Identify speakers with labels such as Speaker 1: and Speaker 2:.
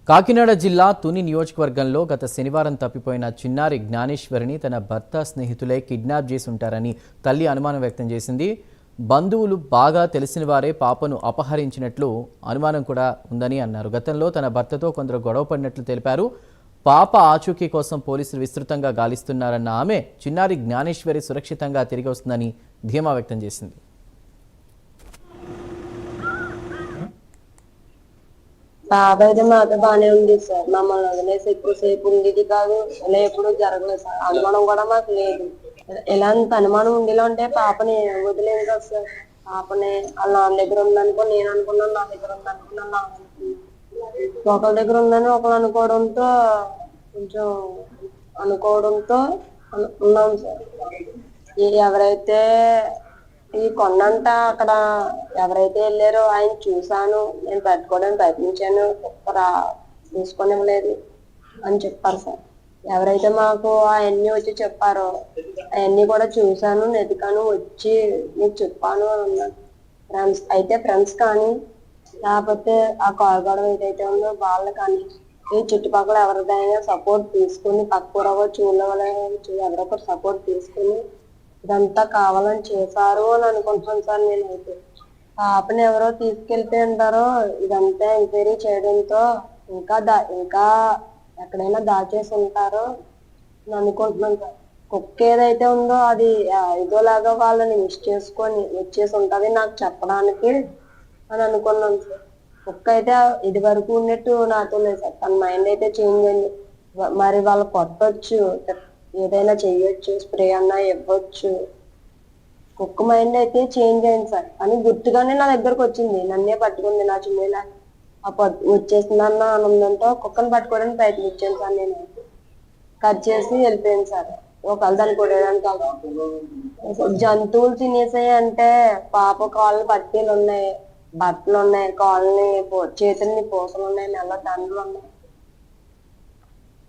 Speaker 1: కాకినాడ జిల్లా తుని నియోజకవర్గంలో గత శనివారం తప్పిపోయిన చిన్నారి జ్ఞానేశ్వరిని తన భర్త స్నేహితులే కిడ్నాప్ చేసి ఉంటారని తల్లి అనుమానం వ్యక్తం చేసింది. బంధువులు బాగా తెలిసిన వారే పాపను అపహరించినట్లు అనుమానం కూడా ఉందని అన్నారు. గతంలో తన భర్తతో కొందరు గొడవ పడినట్లు తెలిపారు. పాప ఆచూకీ కోసం పోలీసులు విస్తృతంగా గాలిస్తున్నారన్న ఆమె చిన్నారి జ్ఞానేశ్వరి సురక్షితంగా తిరిగి వస్తుందని ధీమా వ్యక్తం చేసింది.
Speaker 2: పాప అయితే మాతో బాగానే ఉంది సార్. మమ్మల్ని వదిలేసి ఎక్కువసేపు ఉండేది కాదు, ఇలా ఎప్పుడు జరగలేదు సార్. అనుమానం కూడా మాకు లేదు. ఎలాంటి అనుమానం ఉండేలా ఉంటే పాపని వదిలేదు కదా సార్. పాపని వాళ్ళ నాన్న దగ్గర ఉందనుకో నేను అనుకున్నాను, నా దగ్గర ఉందనుకున్నాను, నా ఒకరి దగ్గర ఉందని ఒకరు అనుకోవడంతో కొంచెం అనుకోవడంతో ఉన్నాం సార్. ఎవరైతే ఈ కొండంట అక్కడ ఎవరైతే వెళ్ళారో ఆయన చూశాను, నేను పెట్టుకోవడానికి ప్రయత్నించాను, తీసుకోనివ్వలేదు అని చెప్పారు సార్. ఎవరైతే మాకు అవన్నీ వచ్చి చెప్పారో అవన్నీ కూడా చూశాను, వెతికాను, వచ్చి నీకు చెప్పాను అని అన్నాను. ఫ్రెండ్స్ కానీ లేకపోతే ఆ కాల్గొడవ ఏదైతే ఉందో వాళ్ళు కానీ ఈ చుట్టుపక్కల ఎవరిదైనా సపోర్ట్ తీసుకుని పక్కూర అవ్వచ్చు, ఊళ్ళో ఎవరొకరు సపోర్ట్ తీసుకుని ఇదంతా కావాలని చేశారు అని అనుకుంటున్నాను సార్. నేనైతే పాపని ఎవరో తీసుకెళ్తే ఉంటారో ఇదంతా ఎంక్వైరీ చేయడంతో ఇంకా ఎక్కడైనా దాచేసి ఉంటారో అని అనుకుంటున్నాను సార్. కుక్క ఏదైతే ఉందో అది ఇదోలాగా వాళ్ళని మిస్ చేసుకొని వచ్చేసి ఉంటది నాకు చెప్పడానికి అని అనుకున్నాను సార్. కుక్క అయితే ఇది వరకు ఉన్నట్టు నాతో లేదు సార్. తన మైండ్ అయితే చేంజ్ అయింది. మరి వాళ్ళు కొట్టొచ్చు, ఏదైనా చెయ్యొచ్చు, స్ప్రే అన్నా ఇవ్వచ్చు. కుక్క మైండ్ అయితే చేంజ్ అయింది సార్. అని గుర్తుగానే నా దగ్గరకు వచ్చింది, నన్నే పట్టుకుంది నా చిన్నలా వచ్చేసిందన్న ఆనందంతో కుక్కను పట్టుకోవడానికి ప్రయత్నించాను సార్. నేను కట్ చేసి వెళ్ళిపోయాను సార్. ఒకళ్ళు దాన్ని కొట్టడానికి జంతువులు తినేసాయి అంటే పాప కాళ్ళు పట్టీలు ఉన్నాయి, బట్టలు ఉన్నాయి, కాళ్ళని చేతుల్ని పూసలు ఉన్నాయి, మెల్ల దండలు ఉన్నాయి.